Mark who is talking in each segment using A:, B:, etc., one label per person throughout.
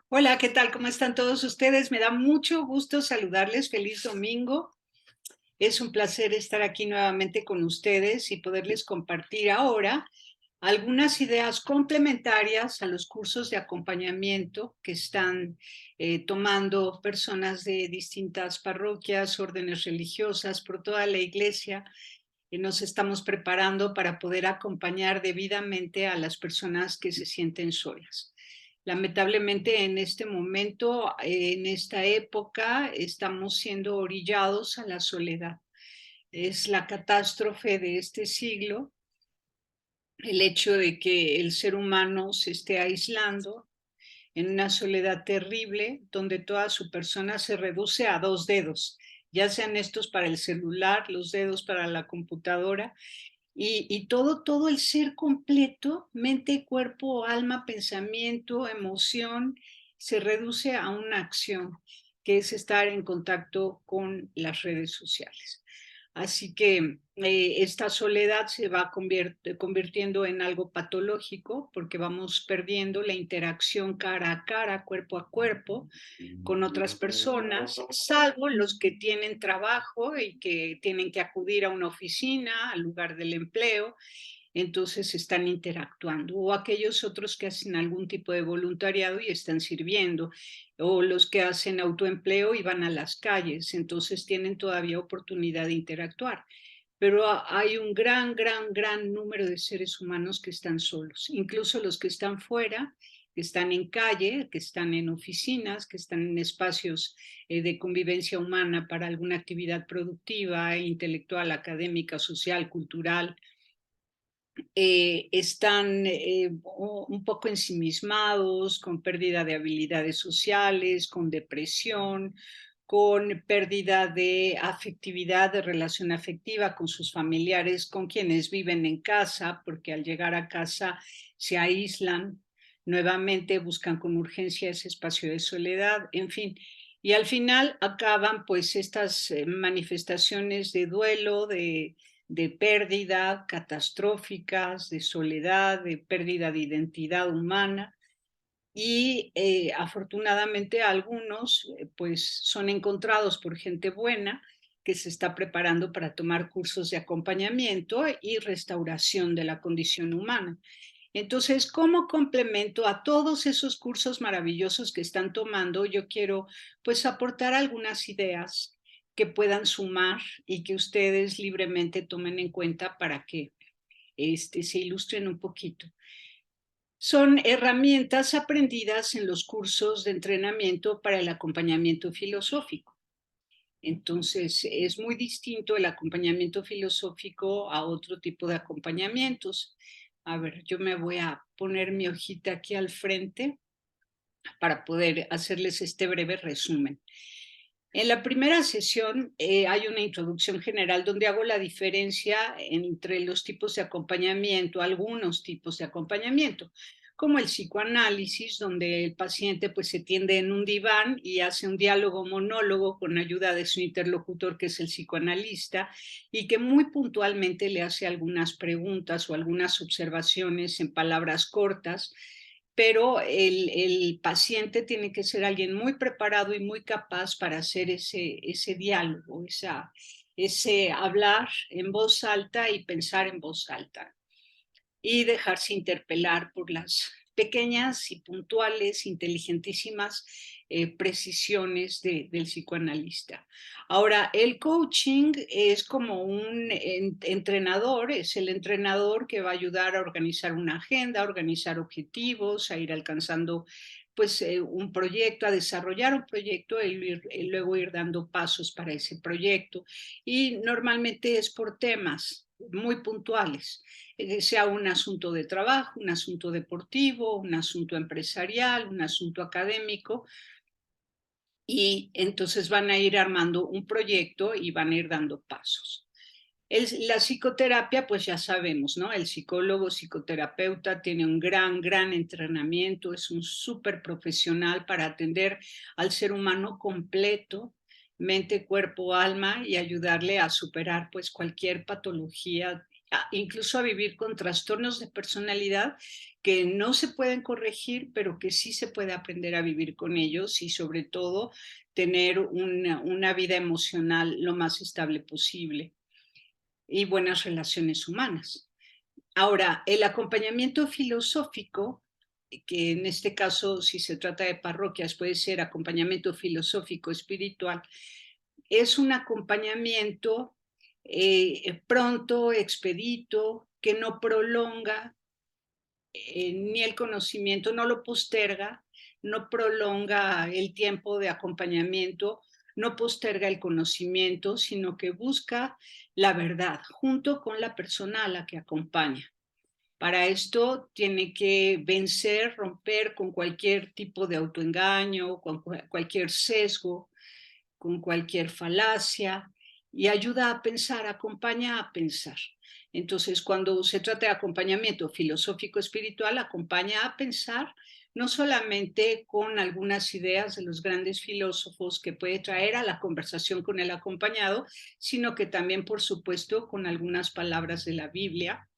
A: Hola, ¿qué tal? ¿Cómo están todos ustedes? Me da mucho gusto saludarles. Feliz domingo. Es un placer estar aquí nuevamente con ustedes y poderles compartir ahora algunas ideas complementarias a los cursos de acompañamiento que están tomando personas de distintas parroquias, órdenes religiosas, por toda la iglesia. Y nos estamos preparando para poder acompañar debidamente a las personas que se sienten solas. Lamentablemente en este momento, en esta época, estamos siendo orillados a la soledad. Es la catástrofe de este siglo, el hecho de que el ser humano se esté aislando en una soledad terrible, donde toda su persona se reduce a dos dedos, ya sean estos para el celular, los dedos para la computadora, y todo el ser completo, mente, cuerpo, alma, pensamiento, emoción, se reduce a una acción, que es estar en contacto con las redes sociales. Así que esta soledad se va convirtiendo en algo patológico porque vamos perdiendo la interacción cara a cara, cuerpo a cuerpo, con otras personas, salvo los que tienen trabajo y que tienen que acudir a una oficina, al lugar del empleo, entonces están interactuando, o aquellos otros que hacen algún tipo de voluntariado y están sirviendo, o los que hacen autoempleo y van a las calles, entonces tienen todavía oportunidad de interactuar. Pero hay un gran número de seres humanos que están solos, incluso los que están fuera, que están en calle, que están en oficinas, que están en espacios de convivencia humana para alguna actividad productiva, intelectual, académica, social, cultural, están un poco ensimismados, con pérdida de habilidades sociales, con depresión, con pérdida de afectividad, de relación afectiva con sus familiares, con quienes viven en casa, porque al llegar a casa se aíslan, nuevamente buscan con urgencia ese espacio de soledad, en fin. Y al final acaban pues estas manifestaciones de duelo, de pérdida catastróficas, de soledad, de pérdida de identidad humana. Y afortunadamente algunos pues son encontrados por gente buena que se está preparando para tomar cursos de acompañamiento y restauración de la condición humana. Entonces, como complemento a todos esos cursos maravillosos que están tomando, yo quiero pues aportar algunas ideas que puedan sumar y que ustedes libremente tomen en cuenta para que se ilustren un poquito. Son herramientas aprendidas en los cursos de entrenamiento para el acompañamiento filosófico. Entonces, es muy distinto el acompañamiento filosófico a otro tipo de acompañamientos. A ver, yo me voy a poner mi hojita aquí al frente para poder hacerles este breve resumen. En la primera sesión hay una introducción general donde hago la diferencia entre los tipos de acompañamiento, algunos tipos de acompañamiento, como el psicoanálisis, donde el paciente pues se tiende en un diván y hace un diálogo monólogo con ayuda de su interlocutor, que es el psicoanalista, y que muy puntualmente le hace algunas preguntas o algunas observaciones en palabras cortas, pero el paciente tiene que ser alguien muy preparado y muy capaz para hacer ese diálogo, ese hablar en voz alta y pensar en voz alta y dejarse interpelar por las pequeñas y puntuales, inteligentísimas precisiones del psicoanalista. Ahora, el coaching es como un entrenador, es el entrenador que va a ayudar a organizar una agenda, a organizar objetivos, a ir alcanzando pues un proyecto, a desarrollar un proyecto y luego ir dando pasos para ese proyecto. Y normalmente es por temas muy puntuales, sea un asunto de trabajo, un asunto deportivo, un asunto empresarial, un asunto académico, y entonces van a ir armando un proyecto y van a ir dando pasos. La psicoterapia, pues ya sabemos, ¿no? El psicólogo, psicoterapeuta tiene un gran entrenamiento, es un súper profesional para atender al ser humano completo, mente, cuerpo, alma, y ayudarle a superar pues cualquier patología incluso a vivir con trastornos de personalidad que no se pueden corregir, pero que sí se puede aprender a vivir con ellos y sobre todo tener una vida emocional lo más estable posible y buenas relaciones humanas. Ahora, el acompañamiento filosófico, que en este caso, si se trata de parroquias, puede ser acompañamiento filosófico espiritual, es un acompañamiento pronto, expedito, que no prolonga ni el conocimiento, no lo posterga, no prolonga el tiempo de acompañamiento, no posterga el conocimiento, sino que busca la verdad junto con la persona a la que acompaña. Para esto tiene que vencer, romper con cualquier tipo de autoengaño, con cualquier sesgo, con cualquier falacia y ayuda a pensar, acompaña a pensar. Entonces, cuando se trata de acompañamiento filosófico espiritual, acompaña a pensar no solamente con algunas ideas de los grandes filósofos que puede traer a la conversación con el acompañado, sino que también, por supuesto, con algunas palabras de la Biblia,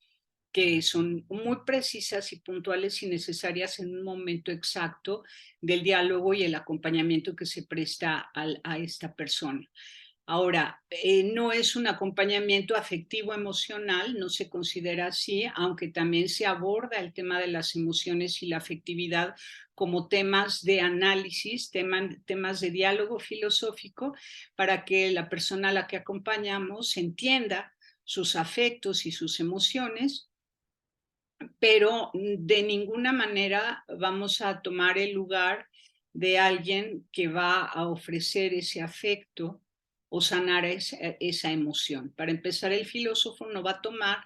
A: que son muy precisas y puntuales y necesarias en un momento exacto del diálogo y el acompañamiento que se presta a esta persona. Ahora, no es un acompañamiento afectivo emocional, no se considera así, aunque también se aborda el tema de las emociones y la afectividad como temas de análisis, temas de diálogo filosófico, para que la persona a la que acompañamos entienda sus afectos y sus emociones, pero de ninguna manera vamos a tomar el lugar de alguien que va a ofrecer ese afecto o sanar esa emoción. Para empezar, el filósofo no va a tomar,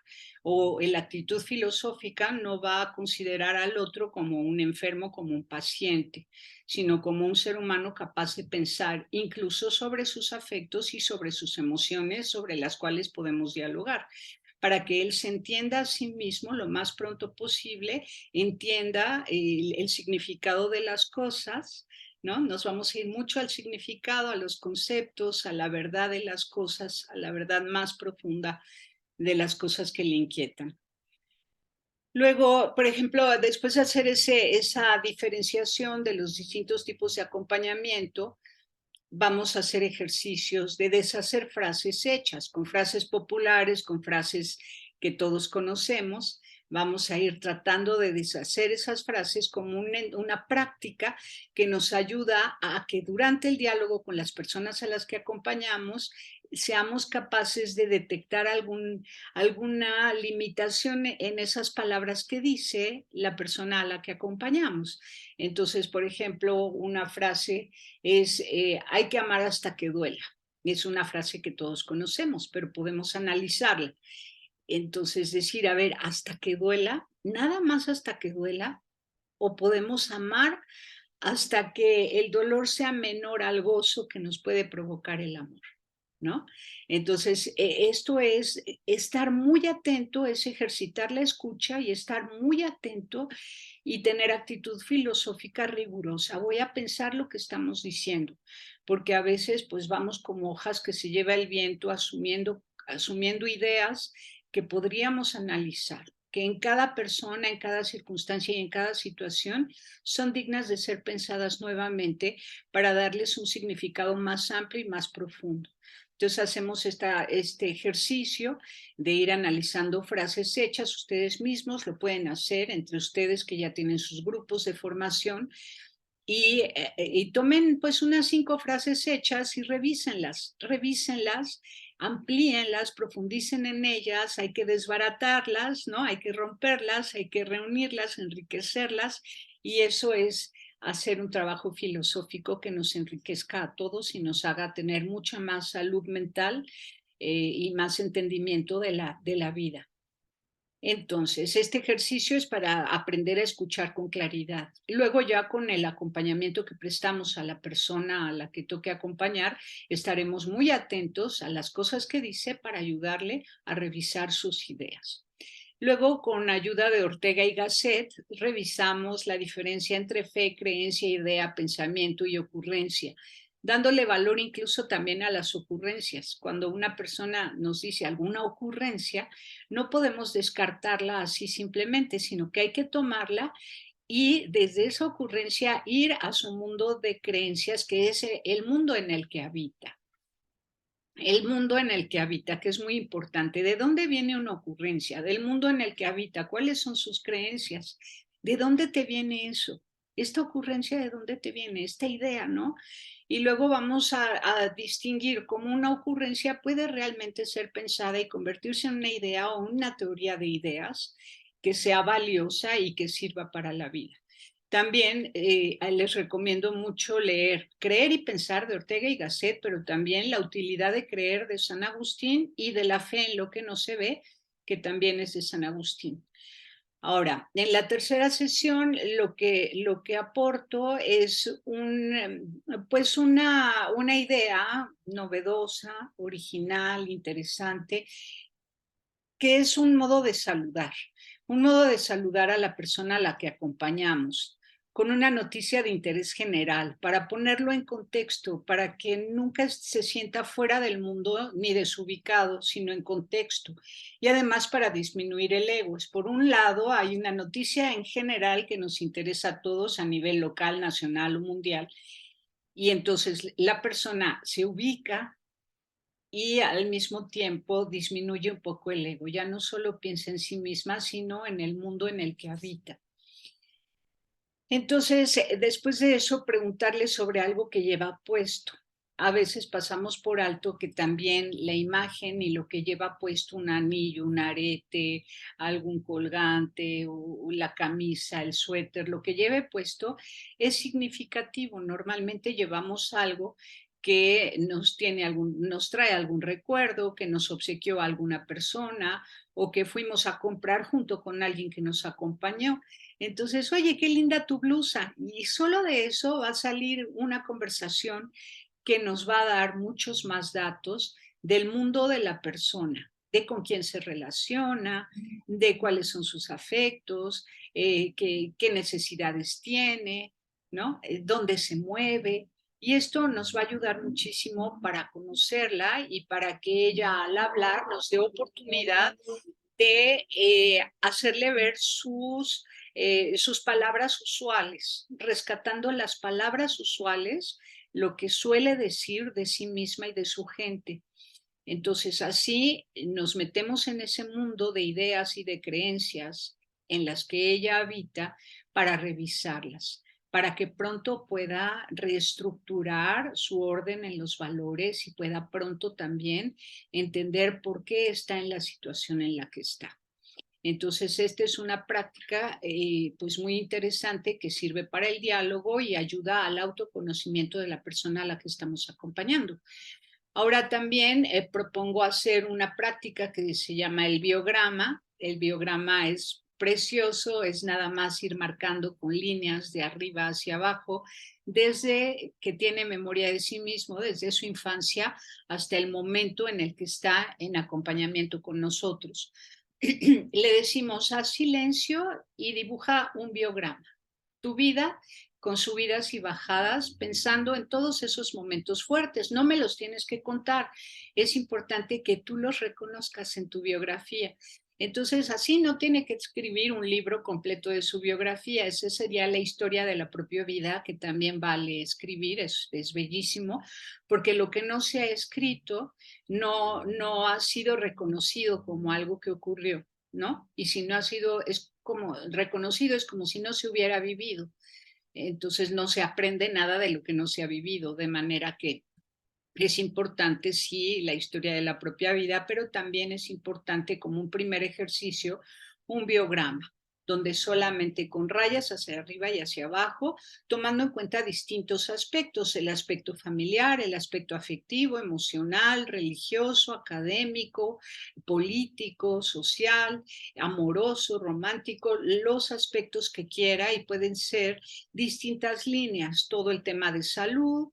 A: o la actitud filosófica no va a considerar al otro como un enfermo, como un paciente, sino como un ser humano capaz de pensar incluso sobre sus afectos y sobre sus emociones, sobre las cuales podemos dialogar, para que él se entienda a sí mismo lo más pronto posible, entienda el significado de las cosas, ¿no? Nos vamos a ir mucho al significado, a los conceptos, a la verdad de las cosas, a la verdad más profunda de las cosas que le inquietan. Luego, por ejemplo, después de hacer esa diferenciación de los distintos tipos de acompañamiento, vamos a hacer ejercicios de deshacer frases hechas, con frases populares, con frases que todos conocemos. Vamos a ir tratando de deshacer esas frases como una práctica que nos ayuda a que durante el diálogo con las personas a las que acompañamos seamos capaces de detectar alguna limitación en esas palabras que dice la persona a la que acompañamos. Entonces, por ejemplo, una frase es hay que amar hasta que duela. Es una frase que todos conocemos, pero podemos analizarla. Entonces, decir, a ver, hasta que duela, nada más hasta que duela, o podemos amar hasta que el dolor sea menor al gozo que nos puede provocar el amor, ¿no? Entonces, esto es estar muy atento, es ejercitar la escucha y estar muy atento y tener actitud filosófica rigurosa. Voy a pensar lo que estamos diciendo, porque a veces pues vamos como hojas que se lleva el viento asumiendo ideas que podríamos analizar, que en cada persona, en cada circunstancia y en cada situación son dignas de ser pensadas nuevamente para darles un significado más amplio y más profundo. Entonces hacemos este ejercicio de ir analizando frases hechas. Ustedes mismos lo pueden hacer entre ustedes que ya tienen sus grupos de formación y tomen pues unas 5 frases hechas y revísenlas, amplíenlas, profundicen en ellas, hay que desbaratarlas, ¿no? Hay que romperlas, hay que reunirlas, enriquecerlas, y eso es hacer un trabajo filosófico que nos enriquezca a todos y nos haga tener mucha más salud mental y más entendimiento de la vida. Entonces, este ejercicio es para aprender a escuchar con claridad. Luego ya con el acompañamiento que prestamos a la persona a la que toque acompañar, estaremos muy atentos a las cosas que dice para ayudarle a revisar sus ideas. Luego, con ayuda de Ortega y Gasset, revisamos la diferencia entre fe, creencia, idea, pensamiento y ocurrencia. dándole valor incluso también a las ocurrencias. Cuando una persona nos dice alguna ocurrencia, no podemos descartarla así simplemente, sino que hay que tomarla y desde esa ocurrencia ir a su mundo de creencias, que es el mundo en el que habita. El mundo en el que habita, que es muy importante. ¿De dónde viene una ocurrencia? Del mundo en el que habita. ¿Cuáles son sus creencias? ¿De dónde te viene eso? Esta ocurrencia, ¿de dónde te viene? Esta idea, ¿no? Y luego vamos a distinguir cómo una ocurrencia puede realmente ser pensada y convertirse en una idea o una teoría de ideas que sea valiosa y que sirva para la vida. También les recomiendo mucho leer Creer y Pensar de Ortega y Gasset, pero también La utilidad de creer de San Agustín y De la fe en lo que no se ve, que también es de San Agustín. Ahora, en la tercera sesión lo que aporto es pues una idea novedosa, original, interesante, que es un modo de saludar a la persona a la que acompañamos, con una noticia de interés general, para ponerlo en contexto, para que nunca se sienta fuera del mundo ni desubicado, sino en contexto. Y además para disminuir el ego. Por un lado, hay una noticia en general que nos interesa a todos a nivel local, nacional o mundial, y entonces la persona se ubica y al mismo tiempo disminuye un poco el ego. Ya no solo piensa en sí misma, sino en el mundo en el que habita. Entonces, después de eso, preguntarle sobre algo que lleva puesto. A veces pasamos por alto que también la imagen y lo que lleva puesto, un anillo, un arete, algún colgante, o la camisa, el suéter, lo que lleve puesto es significativo. Normalmente llevamos algo que nos trae algún recuerdo, que nos obsequió alguna persona o que fuimos a comprar junto con alguien que nos acompañó. Entonces, oye, qué linda tu blusa. Y solo de eso va a salir una conversación que nos va a dar muchos más datos del mundo de la persona, de con quién se relaciona, de cuáles son sus afectos, qué necesidades tiene, ¿no? Dónde se mueve. Y esto nos va a ayudar muchísimo para conocerla y para que ella al hablar nos dé oportunidad de hacerle ver sus palabras usuales, rescatando las palabras usuales, lo que suele decir de sí misma y de su gente. Entonces, así nos metemos en ese mundo de ideas y de creencias en las que ella habita para revisarlas, para que pronto pueda reestructurar su orden en los valores y pueda pronto también entender por qué está en la situación en la que está. Entonces, esta es una práctica pues muy interesante que sirve para el diálogo y ayuda al autoconocimiento de la persona a la que estamos acompañando. Ahora también propongo hacer una práctica que se llama el biograma. El biograma es precioso, es nada más ir marcando con líneas de arriba hacia abajo, desde que tiene memoria de sí mismo, desde su infancia hasta el momento en el que está en acompañamiento con nosotros. Le decimos haz silencio y dibuja un biograma. Tu vida con subidas y bajadas, pensando en todos esos momentos fuertes. No me los tienes que contar. Es importante que tú los reconozcas en tu biografía. Entonces, así no tiene que escribir un libro completo de su biografía. Esa sería la historia de la propia vida, que también vale escribir, es bellísimo, porque lo que no se ha escrito no ha sido reconocido como algo que ocurrió, ¿no? Y si no ha sido, es como reconocido, es como si no se hubiera vivido. Entonces no se aprende nada de lo que no se ha vivido, de manera que es importante, sí, la historia de la propia vida, pero también es importante como un primer ejercicio, un biograma, donde solamente con rayas hacia arriba y hacia abajo, tomando en cuenta distintos aspectos, el aspecto familiar, el aspecto afectivo, emocional, religioso, académico, político, social, amoroso, romántico, los aspectos que quiera y pueden ser distintas líneas, todo el tema de salud,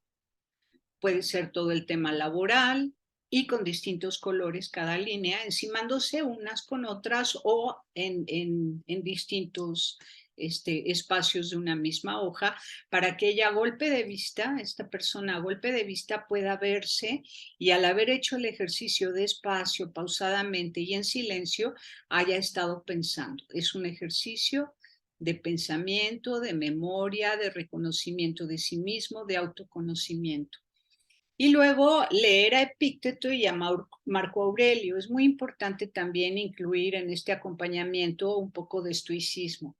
A: puede ser todo el tema laboral y con distintos colores cada línea, encimándose unas con otras o en distintos espacios de una misma hoja, para que ella a golpe de vista, esta persona a golpe de vista pueda verse y al haber hecho el ejercicio despacio, pausadamente y en silencio, haya estado pensando. Es un ejercicio de pensamiento, de memoria, de reconocimiento de sí mismo, de autoconocimiento. Y luego leer a Epícteto y a Marco Aurelio. Es muy importante también incluir en este acompañamiento un poco de estoicismo.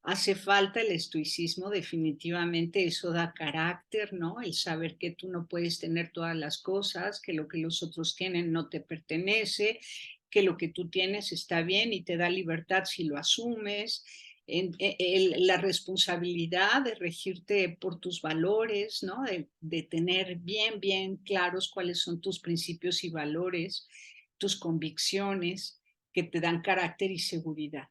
A: Hace falta el estoicismo, definitivamente, eso da carácter, ¿no? El saber que tú no puedes tener todas las cosas, que lo que los otros tienen no te pertenece, que lo que tú tienes está bien y te da libertad si lo asumes. La responsabilidad de regirte por tus valores, ¿no? De tener bien claros cuáles son tus principios y valores, tus convicciones que te dan carácter y seguridad,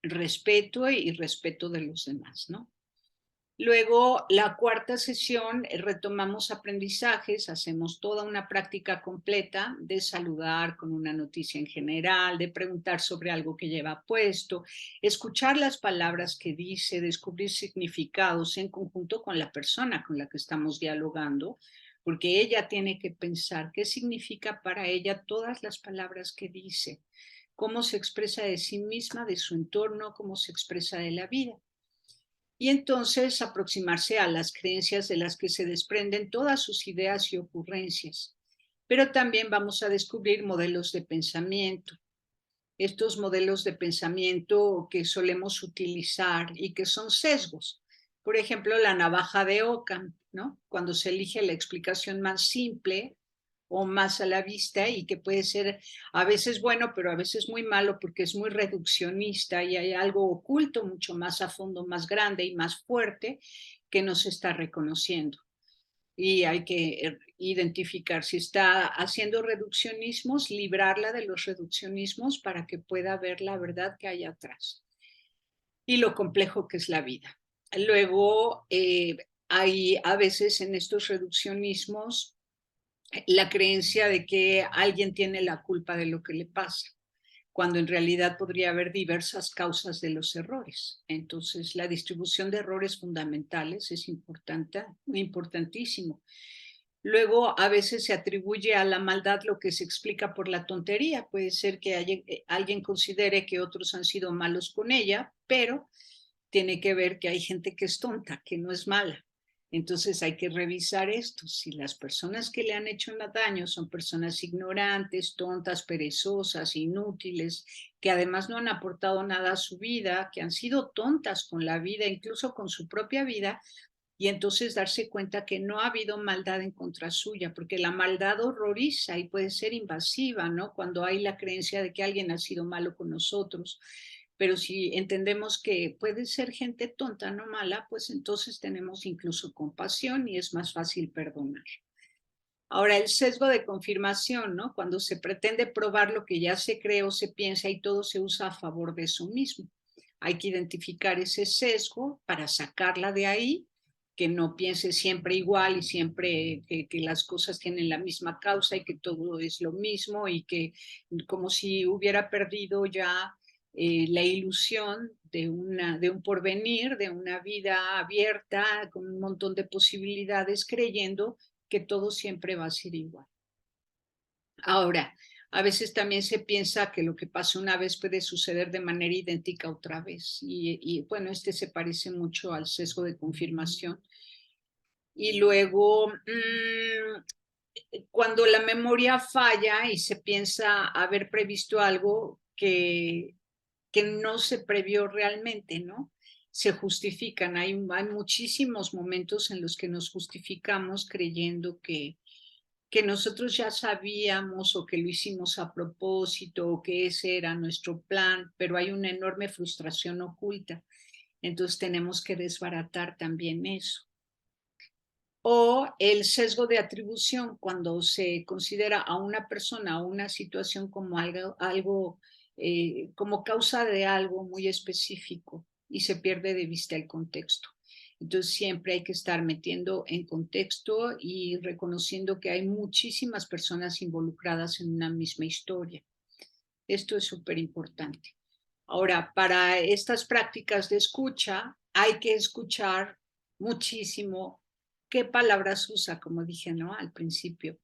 A: respeto y respeto de los demás, ¿no? Luego, la cuarta sesión, retomamos aprendizajes, hacemos toda una práctica completa de saludar con una noticia en general, de preguntar sobre algo que lleva puesto, escuchar las palabras que dice, descubrir significados en conjunto con la persona con la que estamos dialogando, porque ella tiene que pensar qué significa para ella todas las palabras que dice, cómo se expresa de sí misma, de su entorno, cómo se expresa de la vida. Y entonces aproximarse a las creencias de las que se desprenden todas sus ideas y ocurrencias. Pero también vamos a descubrir modelos de pensamiento, estos modelos de pensamiento que solemos utilizar y que son sesgos. Por ejemplo, la navaja de Ockham, ¿no? Cuando se elige la explicación más simple o más a la vista y que puede ser a veces bueno, pero a veces muy malo porque es muy reduccionista y hay algo oculto mucho más a fondo, más grande y más fuerte que no se está reconociendo. Y hay que identificar si está haciendo reduccionismos, librarla de los reduccionismos para que pueda ver la verdad que hay atrás y lo complejo que es la vida. Luego, hay a veces en estos reduccionismos la creencia de que alguien tiene la culpa de lo que le pasa, cuando en realidad podría haber diversas causas de los errores. Entonces, la distribución de errores fundamentales es importante, importantísimo. Luego, a veces se atribuye a la maldad lo que se explica por la tontería. Puede ser que alguien considere que otros han sido malos con ella, pero tiene que ver que hay gente que es tonta, que no es mala. Entonces hay que revisar esto. Si las personas que le han hecho daño son personas ignorantes, tontas, perezosas, inútiles, que además no han aportado nada a su vida, que han sido tontas con la vida, incluso con su propia vida, y entonces darse cuenta que no ha habido maldad en contra suya, porque la maldad horroriza y puede ser invasiva, ¿no? Cuando hay la creencia de que alguien ha sido malo con nosotros. Pero si entendemos que puede ser gente tonta, no mala, pues entonces tenemos incluso compasión y es más fácil perdonar. Ahora, el sesgo de confirmación, ¿no? Cuando se pretende probar lo que ya se cree o se piensa y todo se usa a favor de eso mismo. Hay que identificar ese sesgo para sacarla de ahí, que no piense siempre igual y siempre que las cosas tienen la misma causa y que todo es lo mismo y que como si hubiera perdido ya la ilusión de un porvenir, de una vida abierta con un montón de posibilidades, creyendo que todo siempre va a ser igual. Ahora, a veces también se piensa que lo que pasa una vez puede suceder de manera idéntica otra vez. Y bueno, se parece mucho al sesgo de confirmación. Y luego, cuando la memoria falla y se piensa haber previsto algo que no se previó realmente, ¿no? Se justifican. Hay muchísimos momentos en los que nos justificamos creyendo que nosotros ya sabíamos o que lo hicimos a propósito o que ese era nuestro plan, pero hay una enorme frustración oculta. Entonces tenemos que desbaratar también eso. O el sesgo de atribución, cuando se considera a una persona o una situación como algo como causa de algo muy específico y se pierde de vista el contexto. Entonces siempre hay que estar metiendo en contexto y reconociendo que hay muchísimas personas involucradas en una misma historia. Esto es súper importante. Ahora, para estas prácticas de escucha, hay que escuchar muchísimo qué palabras usa, como dije, ¿no? Al principio.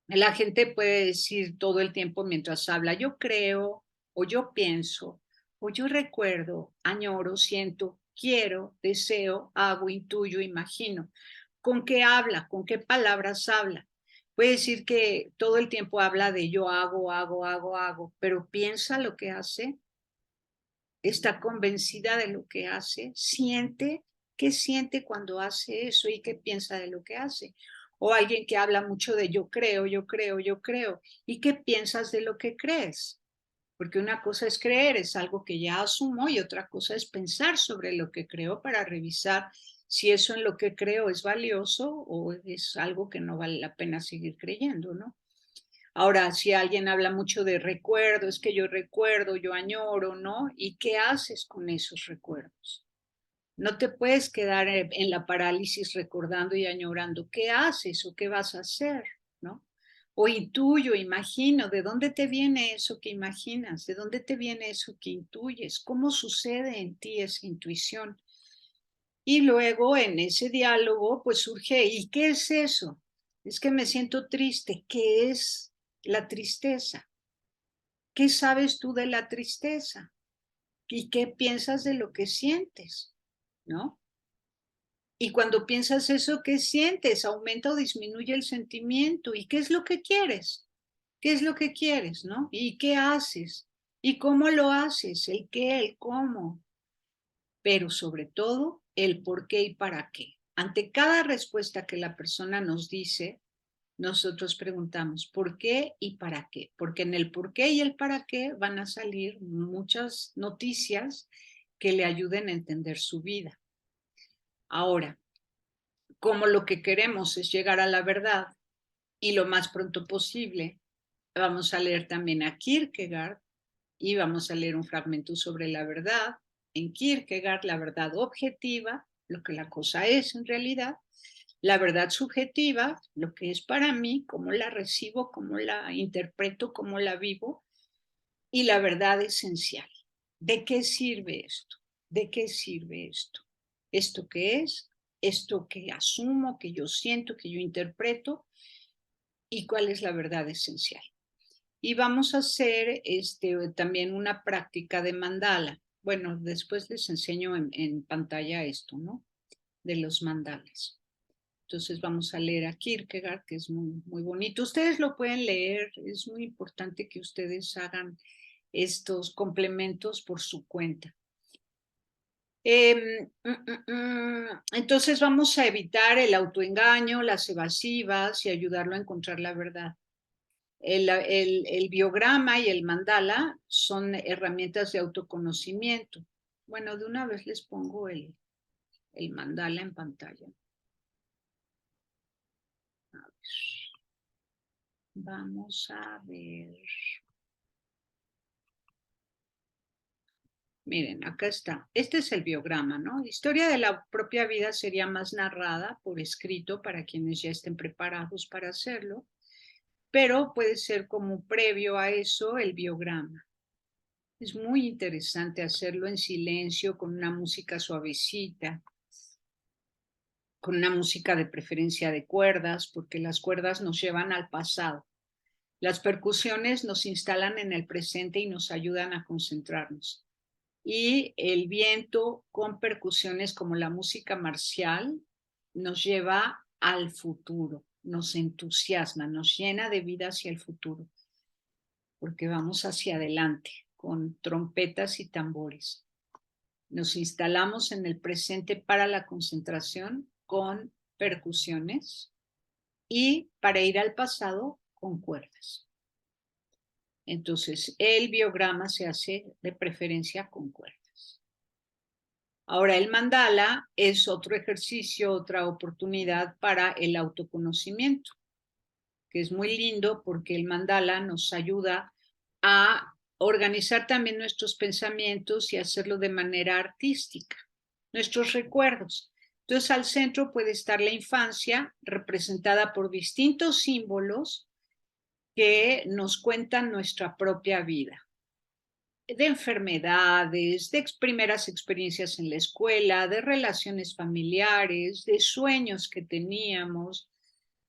A: La gente puede decir todo el tiempo mientras habla, yo creo, o yo pienso, o yo recuerdo, añoro, siento, quiero, deseo, hago, intuyo, imagino. ¿Con qué habla? ¿Con qué palabras habla? Puede decir que todo el tiempo habla de yo hago, pero piensa lo que hace, está convencida de lo que hace, siente, qué siente cuando hace eso y qué piensa de lo que hace. O alguien que habla mucho de yo creo, yo creo, yo creo. ¿Y qué piensas de lo que crees? Porque una cosa es creer, es algo que ya asumo, y otra cosa es pensar sobre lo que creo para revisar si eso en lo que creo es valioso o es algo que no vale la pena seguir creyendo, ¿no? Ahora, si alguien habla mucho de recuerdo, es que yo recuerdo, yo añoro, ¿no? ¿Y qué haces con esos recuerdos? No te puedes quedar en la parálisis recordando y añorando. ¿Qué haces o qué vas a hacer? ¿No? O intuyo, imagino, ¿de dónde te viene eso que imaginas? ¿De dónde te viene eso que intuyes? ¿Cómo sucede en ti esa intuición? Y luego en ese diálogo, pues surge, ¿y qué es eso? Es que me siento triste. ¿Qué es la tristeza? ¿Qué sabes tú de la tristeza? ¿Y qué piensas de lo que sientes? ¿No? Y cuando piensas eso, ¿qué sientes? ¿Aumenta o disminuye el sentimiento? ¿Y qué es lo que quieres? ¿Qué es lo que quieres, no? ¿Y qué haces? ¿Y cómo lo haces? ¿El qué? ¿El cómo? Pero sobre todo, el por qué y para qué. Ante cada respuesta que la persona nos dice, nosotros preguntamos ¿por qué y para qué? Porque en el por qué y el para qué van a salir muchas noticias que le ayuden a entender su vida. Ahora, como lo que queremos es llegar a la verdad y lo más pronto posible, vamos a leer también a Kierkegaard y vamos a leer un fragmento sobre la verdad. En Kierkegaard, la verdad objetiva, lo que la cosa es en realidad, la verdad subjetiva, lo que es para mí, cómo la recibo, cómo la interpreto, cómo la vivo, y la verdad esencial. ¿De qué sirve esto? ¿De qué sirve esto? ¿Esto qué es? ¿Esto que asumo, que yo siento, que yo interpreto? ¿Y cuál es la verdad esencial? Y vamos a hacer también una práctica de mandala. Bueno, después les enseño en pantalla esto, ¿no? De los mandalas. Entonces vamos a leer a Kierkegaard, que es muy, muy bonito. Ustedes lo pueden leer, es muy importante que ustedes hagan estos complementos por su cuenta. Entonces vamos a evitar el autoengaño, las evasivas y ayudarlo a encontrar la verdad. El biograma y el mandala son herramientas de autoconocimiento. Bueno, de una vez les pongo el mandala en pantalla. A ver. Vamos a ver. Miren, acá está. Este es el biograma, ¿no? Historia de la propia vida sería más narrada por escrito para quienes ya estén preparados para hacerlo, pero puede ser como previo a eso el biograma. Es muy interesante hacerlo en silencio, con una música suavecita, con una música de preferencia de cuerdas, porque las cuerdas nos llevan al pasado. Las percusiones nos instalan en el presente y nos ayudan a concentrarnos. Y el viento con percusiones como la música marcial nos lleva al futuro, nos entusiasma, nos llena de vida hacia el futuro, porque vamos hacia adelante con trompetas y tambores. Nos instalamos en el presente para la concentración con percusiones y para ir al pasado con cuerdas. Entonces, el biograma se hace de preferencia con cuerdas. Ahora, el mandala es otro ejercicio, otra oportunidad para el autoconocimiento, que es muy lindo porque el mandala nos ayuda a organizar también nuestros pensamientos y hacerlo de manera artística, nuestros recuerdos. Entonces, al centro puede estar la infancia, representada por distintos símbolos que nos cuentan nuestra propia vida, de enfermedades, de primeras experiencias en la escuela, de relaciones familiares, de sueños que teníamos,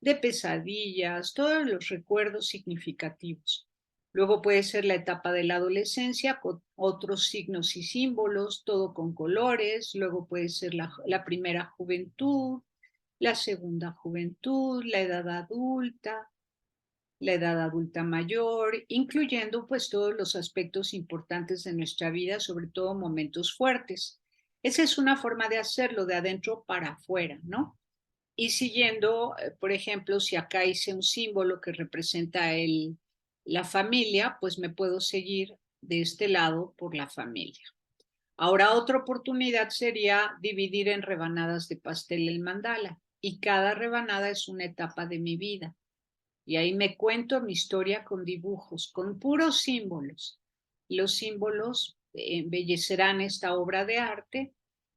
A: de pesadillas, todos los recuerdos significativos. Luego puede ser la etapa de la adolescencia con otros signos y símbolos, todo con colores. Luego puede ser la primera juventud, la segunda juventud, la edad adulta mayor, incluyendo pues todos los aspectos importantes de nuestra vida, sobre todo momentos fuertes. Esa es una forma de hacerlo de adentro para afuera, ¿no? Y siguiendo, por ejemplo, si acá hice un símbolo que representa la familia, pues me puedo seguir de este lado por la familia. Ahora otra oportunidad sería dividir en rebanadas de pastel el mandala y cada rebanada es una etapa de mi vida. Y ahí me cuento mi historia con dibujos, con puros símbolos. Los símbolos embellecerán esta obra de arte,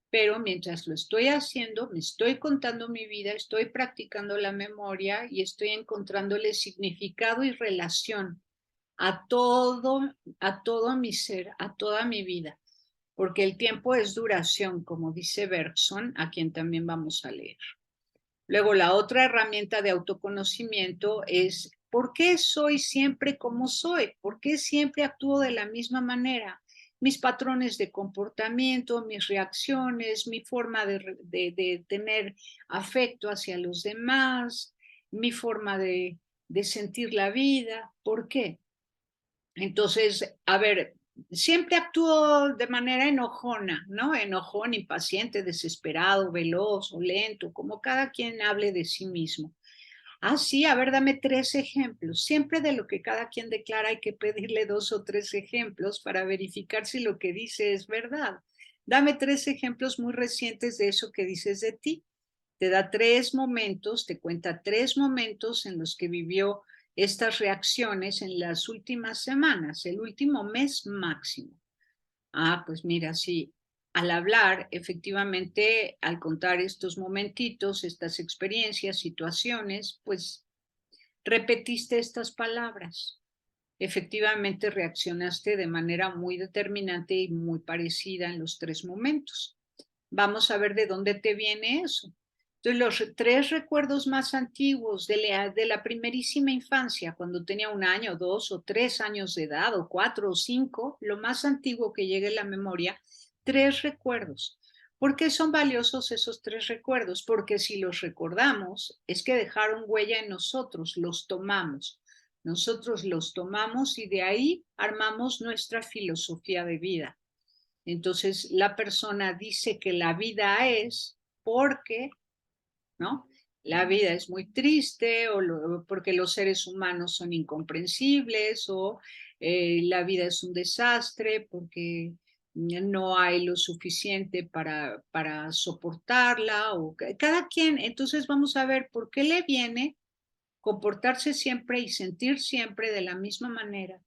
A: pero mientras lo estoy haciendo, me estoy contando mi vida, estoy practicando la memoria y estoy encontrándole significado y relación a todo mi ser, a toda mi vida, porque el tiempo es duración, como dice Bergson, a quien también vamos a leer. Luego, la otra herramienta de autoconocimiento es ¿por qué soy siempre como soy? ¿Por qué siempre actúo de la misma manera? Mis patrones de comportamiento, mis reacciones, mi forma de tener afecto hacia los demás, mi forma de sentir la vida. ¿Por qué? Entonces, a ver, siempre actúo de manera enojona, ¿no? Enojón, impaciente, desesperado, veloz o lento, como cada quien hable de sí mismo. Ah, sí, a ver, dame 3 ejemplos. Siempre de lo que cada quien declara hay que pedirle 2 o 3 ejemplos para verificar si lo que dice es verdad. Dame 3 ejemplos muy recientes de eso que dices de ti. Te da 3 momentos, te cuenta 3 momentos en los que vivió estas reacciones en las últimas semanas, el último mes máximo. Ah, pues mira, sí, al hablar, efectivamente, al contar estos momentitos, estas experiencias, situaciones, pues repetiste estas palabras. Efectivamente, reaccionaste de manera muy determinante y muy parecida en los 3 momentos. Vamos a ver de dónde te viene eso. Entonces, los 3 recuerdos más antiguos de la primerísima infancia, cuando tenía 1 año, 2 o 3 años de edad, o 4 o 5, lo más antiguo que llegue a la memoria, 3 recuerdos. ¿Por qué son valiosos esos 3 recuerdos? Porque si los recordamos, es que dejaron huella en nosotros, los tomamos. Nosotros los tomamos y de ahí armamos nuestra filosofía de vida. Entonces, la persona dice que la vida es porque, ¿no? La vida es muy triste o porque los seres humanos son incomprensibles o la vida es un desastre porque no hay lo suficiente para soportarla o cada quien. Entonces vamos a ver por qué le viene comportarse siempre y sentir siempre de la misma manera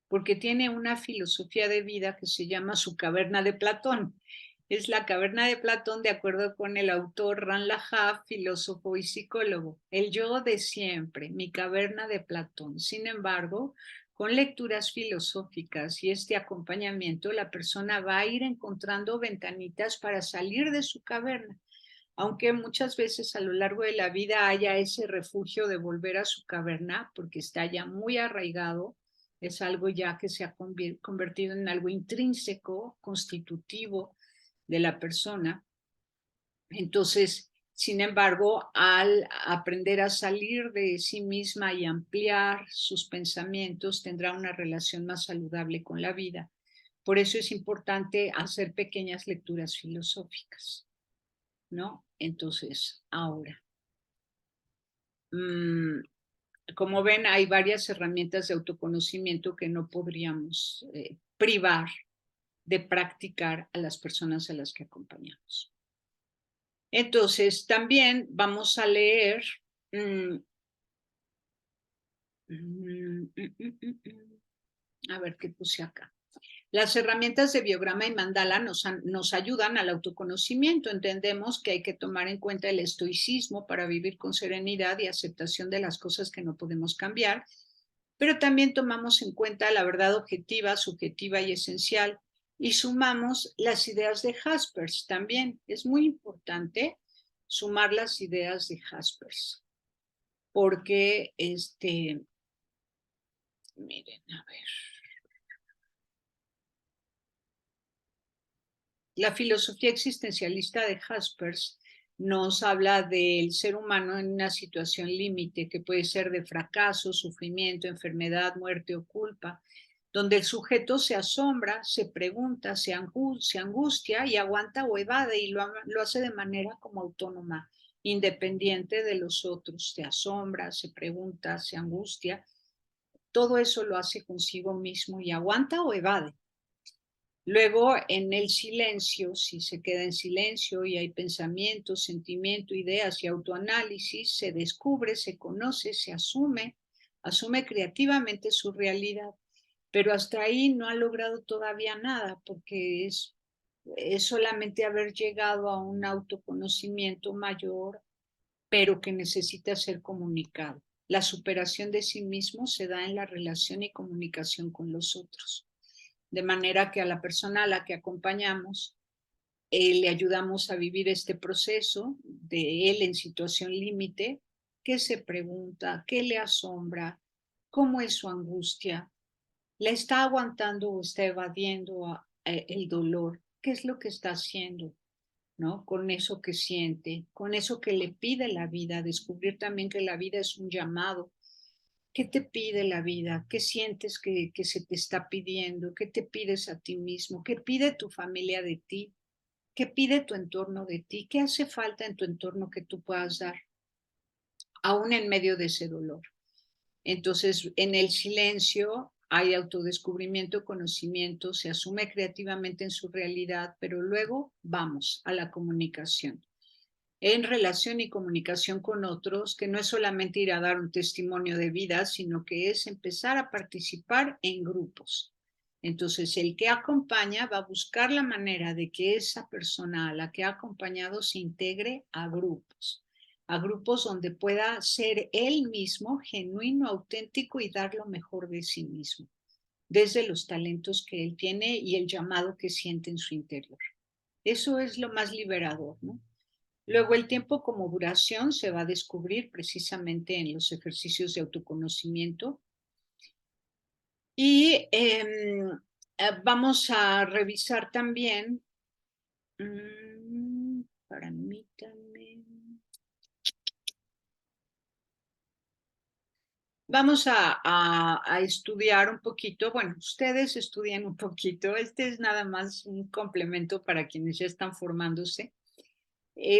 A: porque tiene una filosofía de vida que se llama su caverna de Platón. Es la caverna de Platón, de acuerdo con el autor Ran Lahab, filósofo y psicólogo. El yo de siempre, mi caverna de Platón. Sin embargo, con lecturas filosóficas y este acompañamiento, la persona va a ir encontrando ventanitas para salir de su caverna. Aunque muchas veces a lo largo de la vida haya ese refugio de volver a su caverna, porque está ya muy arraigado, es algo ya que se ha convertido en algo intrínseco, constitutivo de la persona. Entonces, sin embargo, al aprender a salir de sí misma y ampliar sus pensamientos, tendrá una relación más saludable con la vida. Por eso es importante hacer pequeñas lecturas filosóficas, ¿no? Entonces, ahora, como ven, hay varias herramientas de autoconocimiento que no podríamos privar de practicar a las personas a las que acompañamos. Entonces, también vamos a leer, a ver qué puse acá. Las herramientas de biograma y mandala nos ayudan al autoconocimiento. Entendemos que hay que tomar en cuenta el estoicismo para vivir con serenidad y aceptación de las cosas que no podemos cambiar pero también tomamos en cuenta la verdad objetiva, subjetiva y esencial, y sumamos las ideas de Jaspers también. Es muy importante sumar las ideas de Jaspers, porque, miren, a ver. La filosofía existencialista de Jaspers nos habla del ser humano en una situación límite que puede ser de fracaso, sufrimiento, enfermedad, muerte o culpa, donde el sujeto se asombra, se pregunta, se angustia y aguanta o evade y lo hace de manera como autónoma, independiente de los otros. Se asombra, se pregunta, se angustia. Todo eso lo hace consigo mismo y aguanta o evade. Luego, en el silencio, si se queda en silencio y hay pensamiento, sentimiento, ideas y autoanálisis, se descubre, se conoce, se asume creativamente su realidad. Pero hasta ahí no ha logrado todavía nada, porque es solamente haber llegado a un autoconocimiento mayor, pero que necesita ser comunicado. La superación de sí mismo se da en la relación y comunicación con los otros. De manera que a la persona a la que acompañamos le ayudamos a vivir este proceso de él en situación límite, qué se pregunta, qué le asombra, cómo es su angustia, la está aguantando o está evadiendo el dolor, qué es lo que está haciendo, ¿no? Con eso que siente, con eso que le pide la vida, descubrir también que la vida es un llamado. ¿Qué te pide la vida? ¿Qué sientes que se te está pidiendo? ¿Qué te pides a ti mismo? ¿Qué pide tu familia de ti? ¿Qué pide tu entorno de ti? ¿Qué hace falta en tu entorno que tú puedas dar, aún en medio de ese dolor? Entonces, en el silencio hay autodescubrimiento, conocimiento, se asume creativamente en su realidad, pero luego vamos a la comunicación. En relación y comunicación con otros, que no es solamente ir a dar un testimonio de vida, sino que es empezar a participar en grupos. Entonces, el que acompaña va a buscar la manera de que esa persona a la que ha acompañado se integre a grupos donde pueda ser él mismo, genuino, auténtico y dar lo mejor de sí mismo, desde los talentos que él tiene y el llamado que siente en su interior. Eso es lo más liberador, ¿no? Luego el tiempo como duración se va a descubrir precisamente en los ejercicios de autoconocimiento y vamos a revisar también, permítanme, vamos a estudiar un poquito, bueno, ustedes estudian un poquito, este es nada más un complemento para quienes ya están formándose.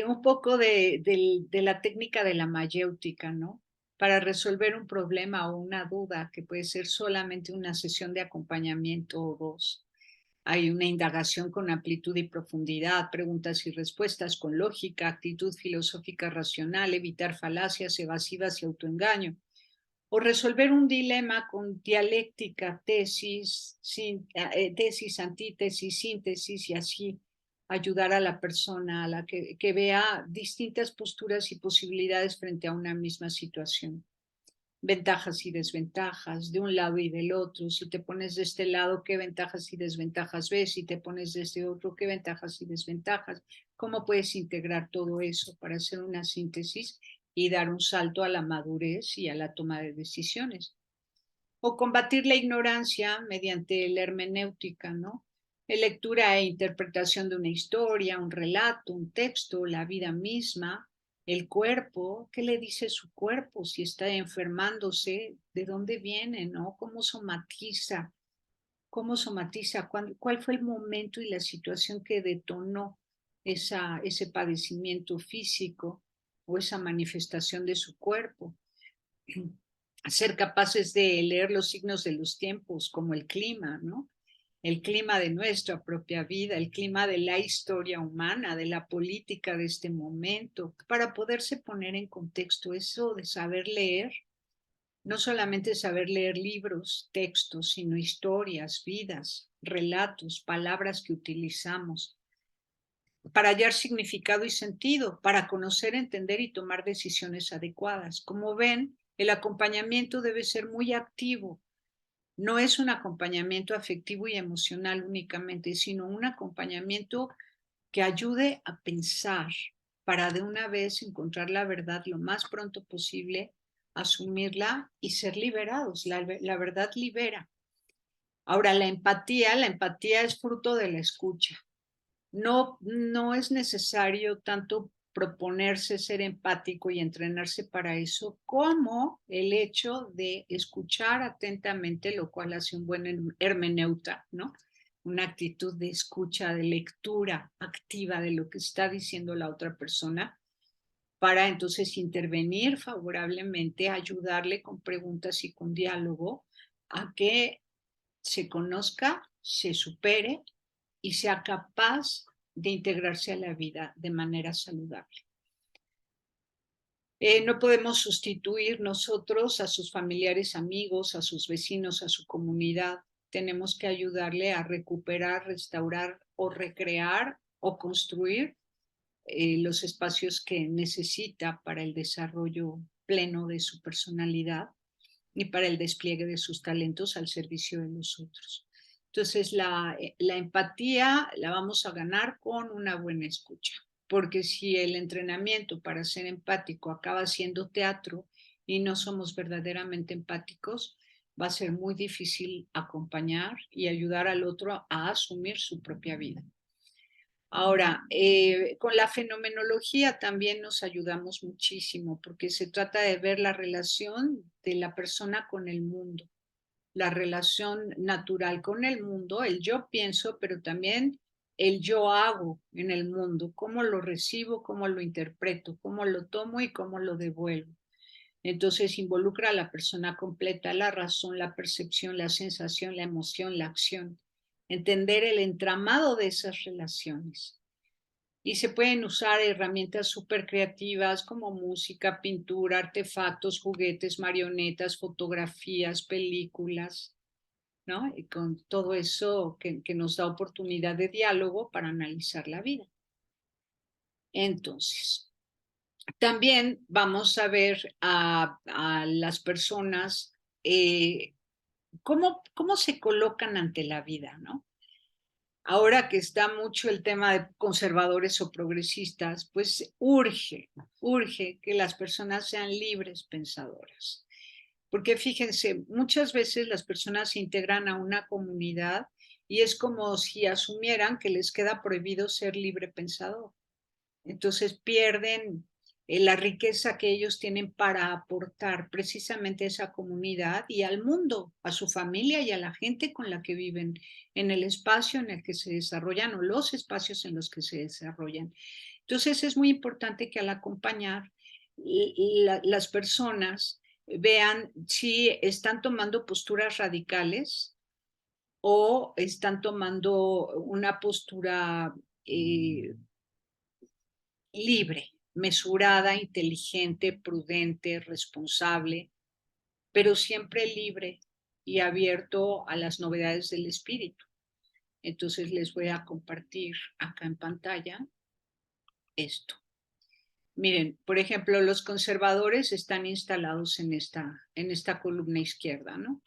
A: Un poco de la técnica de la mayéutica, ¿no? Para resolver un problema o una duda que puede ser solamente una sesión de acompañamiento o dos. Hay una indagación con amplitud y profundidad, preguntas y respuestas con lógica, actitud filosófica racional, evitar falacias evasivas y autoengaño. O resolver un dilema con dialéctica, tesis, antítesis, síntesis y así ayudar a la persona a la que vea distintas posturas y posibilidades frente a una misma situación. Ventajas y desventajas de un lado y del otro. Si te pones de este lado, ¿qué ventajas y desventajas ves? Si te pones de este otro, ¿qué ventajas y desventajas? ¿Cómo puedes integrar todo eso para hacer una síntesis y dar un salto a la madurez y a la toma de decisiones? O combatir la ignorancia mediante la hermenéutica, ¿no? La lectura e interpretación de una historia, un relato, un texto, la vida misma, el cuerpo, ¿qué le dice su cuerpo? Si está enfermándose, ¿de dónde viene, no? ¿Cómo somatiza? ¿Cómo somatiza? ¿Cuál fue el momento y la situación que detonó ese padecimiento físico o esa manifestación de su cuerpo? Ser capaces de leer los signos de los tiempos, como el clima, ¿no? El clima de nuestra propia vida, el clima de la historia humana, de la política de este momento, para poderse poner en contexto eso de saber leer, no solamente saber leer libros, textos, sino historias, vidas, relatos, palabras que utilizamos, para hallar significado y sentido, para conocer, entender y tomar decisiones adecuadas. Como ven, El acompañamiento debe ser muy activo. No es un acompañamiento afectivo y emocional únicamente, sino un acompañamiento que ayude a pensar para de una vez encontrar la verdad lo más pronto posible, asumirla y ser liberados. La verdad libera. Ahora, la empatía es fruto de la escucha. No es necesario tanto proponerse ser empático y entrenarse para eso, como el hecho de escuchar atentamente, lo cual hace un buen hermeneuta, ¿no? Una actitud de escucha, de lectura activa de lo que está diciendo la otra persona, para entonces intervenir favorablemente, ayudarle con preguntas y con diálogo a que se conozca, se supere y sea capaz de integrarse a la vida de manera saludable. No podemos sustituir nosotros a sus familiares, amigos, a sus vecinos, a su comunidad. Tenemos que ayudarle a recuperar, restaurar o recrear o construir los espacios que necesita para el desarrollo pleno de su personalidad y para el despliegue de sus talentos al servicio de los otros. Entonces, la empatía la vamos a ganar con una buena escucha, porque si el entrenamiento para ser empático acaba siendo teatro y no somos verdaderamente empáticos, va a ser muy difícil acompañar y ayudar al otro a asumir su propia vida. Ahora, con la fenomenología también nos ayudamos muchísimo porque se trata de ver la relación de la persona con el mundo, la relación natural con el mundo, el yo pienso, pero también el yo hago en el mundo, cómo lo recibo, cómo lo interpreto, cómo lo tomo y cómo lo devuelvo. Entonces involucra a la persona completa, la razón, la percepción, la sensación, la emoción, la acción. Entender el entramado de esas relaciones. Y se pueden usar herramientas súper creativas como música, pintura, artefactos, juguetes, marionetas, fotografías, películas, ¿no? Y con todo eso que nos da oportunidad de diálogo para analizar la vida. Entonces, también vamos a ver a las personas cómo se colocan ante la vida, ¿no? Ahora que está mucho el tema de conservadores o progresistas, pues urge que las personas sean libres pensadoras. Porque fíjense, muchas veces las personas se integran a una comunidad y es como si asumieran que les queda prohibido ser libre pensador. Entonces pierden la riqueza que ellos tienen para aportar precisamente a esa comunidad y al mundo, a su familia y a la gente con la que viven, en el espacio en el que se desarrollan o los espacios en los que se desarrollan. Entonces es muy importante que al acompañar las personas vean si están tomando posturas radicales o están tomando una postura libre, mesurada, inteligente, prudente, responsable, pero siempre libre y abierto a las novedades del espíritu. Entonces les voy a compartir acá en pantalla esto. Miren, por ejemplo, los conservadores están instalados en esta columna izquierda, ¿no?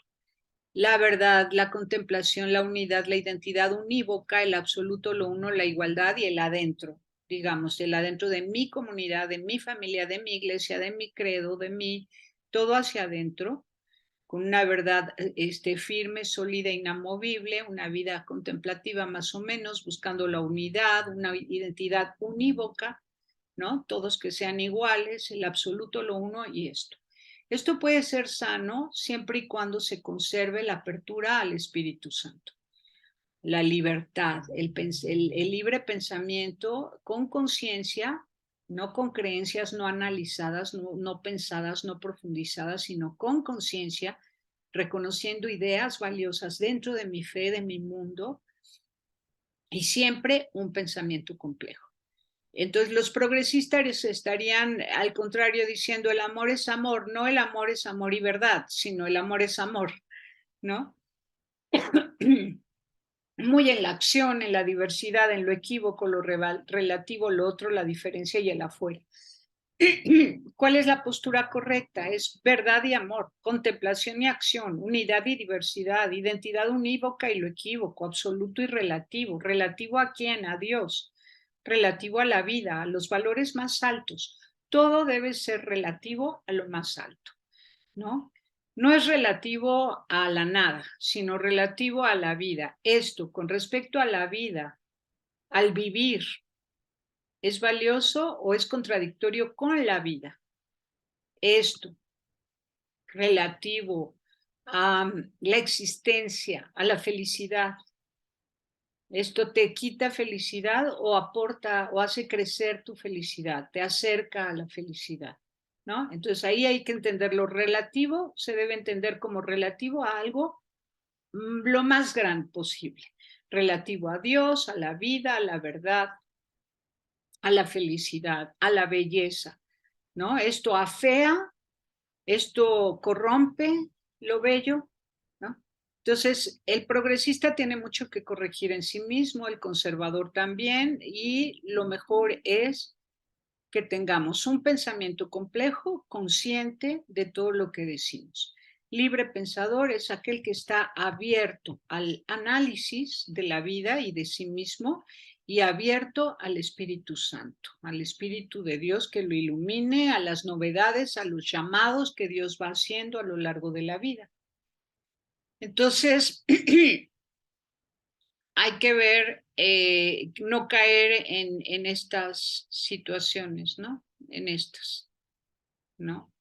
A: La verdad, la contemplación, la unidad, la identidad unívoca, el absoluto, lo uno, la igualdad y el adentro, digamos, el adentro de mi comunidad, de mi familia, de mi iglesia, de mi credo, de mí, todo hacia adentro, con una verdad firme, sólida, inamovible, una vida contemplativa más o menos, buscando la unidad, una identidad unívoca, ¿no? Todos que sean iguales, el absoluto, lo uno y esto. Esto puede ser sano siempre y cuando se conserve la apertura al Espíritu Santo, la libertad, el libre pensamiento con conciencia, no con creencias no analizadas, no pensadas, no profundizadas, sino con conciencia, reconociendo ideas valiosas dentro de mi fe, de mi mundo, y siempre un pensamiento complejo. Entonces los progresistas estarían al contrario diciendo el amor es amor, no el amor es amor y verdad, sino el amor es amor, ¿no? Muy en la acción, en la diversidad, en lo equívoco, lo relativo, lo otro, la diferencia y el afuera. ¿Cuál es la postura correcta? Es verdad y amor, contemplación y acción, unidad y diversidad, identidad unívoca y lo equívoco, absoluto y relativo. ¿Relativo a quién? A Dios. Relativo a la vida, a los valores más altos. Todo debe ser relativo a lo más alto, ¿no? No es relativo a la nada, sino relativo a la vida. Esto, con respecto a la vida, al vivir, ¿es valioso o es contradictorio con la vida? Esto, relativo a la existencia, a la felicidad. ¿Esto te quita felicidad o aporta o hace crecer tu felicidad? Te acerca a la felicidad, ¿no? Entonces ahí hay que entender lo relativo, se debe entender como relativo a algo lo más grande posible, relativo a Dios, a la vida, a la verdad, a la felicidad, a la belleza, ¿no? Esto afea, esto corrompe lo bello, ¿no? Entonces, el progresista tiene mucho que corregir en sí mismo, el conservador también, y lo mejor es que tengamos un pensamiento complejo, consciente de todo lo que decimos. Libre pensador es aquel que está abierto al análisis de la vida y de sí mismo y abierto al Espíritu Santo, al Espíritu de Dios que lo ilumine, a las novedades, a los llamados que Dios va haciendo a lo largo de la vida. Entonces, hay que ver, no caer en estas situaciones, ¿no? En estas, ¿no?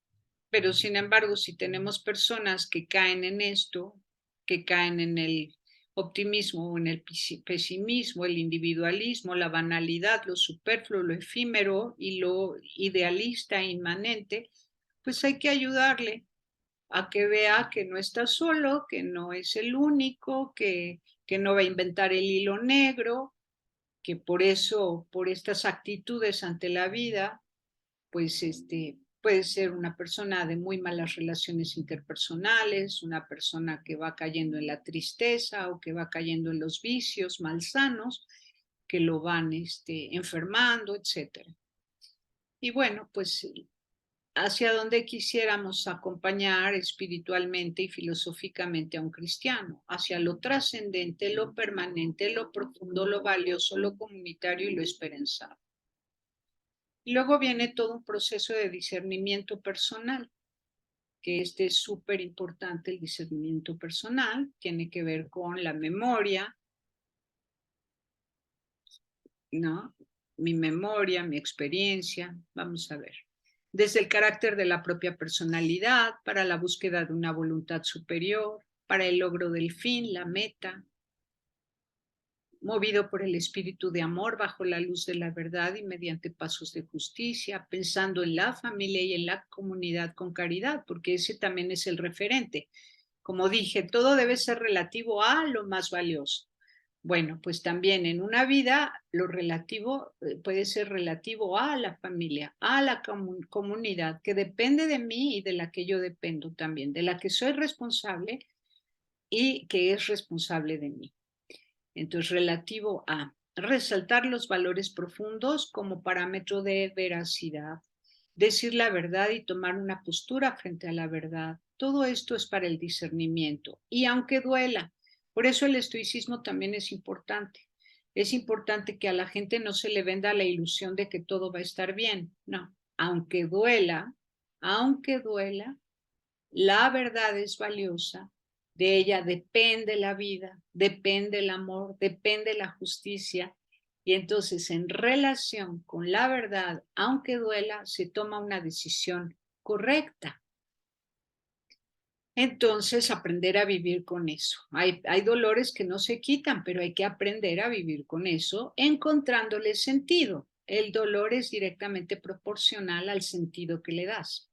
A: Pero sin embargo, si tenemos personas que caen en esto, que caen en el optimismo o en el pesimismo, el individualismo, la banalidad, lo superfluo, lo efímero y lo idealista inmanente, pues hay que ayudarle a que vea que no está solo, que no es el único, que no va a inventar el hilo negro, que por eso, por estas actitudes ante la vida, pues puede ser una persona de muy malas relaciones interpersonales, una persona que va cayendo en la tristeza o que va cayendo en los vicios malsanos que lo van enfermando, etcétera. Y bueno, pues hacia donde quisiéramos acompañar espiritualmente y filosóficamente a un cristiano, hacia lo trascendente, lo permanente, lo profundo, lo valioso, lo comunitario y lo esperanzado. Y luego viene todo un proceso de discernimiento personal, que es súper importante, el discernimiento personal, tiene que ver con la memoria, ¿no? Mi memoria, mi experiencia, vamos a ver. Desde el carácter de la propia personalidad, para la búsqueda de una voluntad superior, para el logro del fin, la meta, movido por el espíritu de amor bajo la luz de la verdad y mediante pasos de justicia, pensando en la familia y en la comunidad con caridad, porque ese también es el referente. Como dije, todo debe ser relativo a lo más valioso. Bueno, pues también en una vida lo relativo puede ser relativo a la familia, a la comunidad, que depende de mí y de la que yo dependo también, de la que soy responsable y que es responsable de mí. Entonces, relativo a resaltar los valores profundos como parámetro de veracidad, decir la verdad y tomar una postura frente a la verdad. Todo esto es para el discernimiento. Y aunque duela, por eso el estoicismo también es importante. Es importante que a la gente no se le venda la ilusión de que todo va a estar bien. No, aunque duela, la verdad es valiosa, de ella depende la vida, depende el amor, depende la justicia. Y entonces en relación con la verdad, aunque duela, se toma una decisión correcta. Entonces, aprender a vivir con eso. Hay dolores que no se quitan, pero hay que aprender a vivir con eso, encontrándole sentido. El dolor es directamente proporcional al sentido que le das.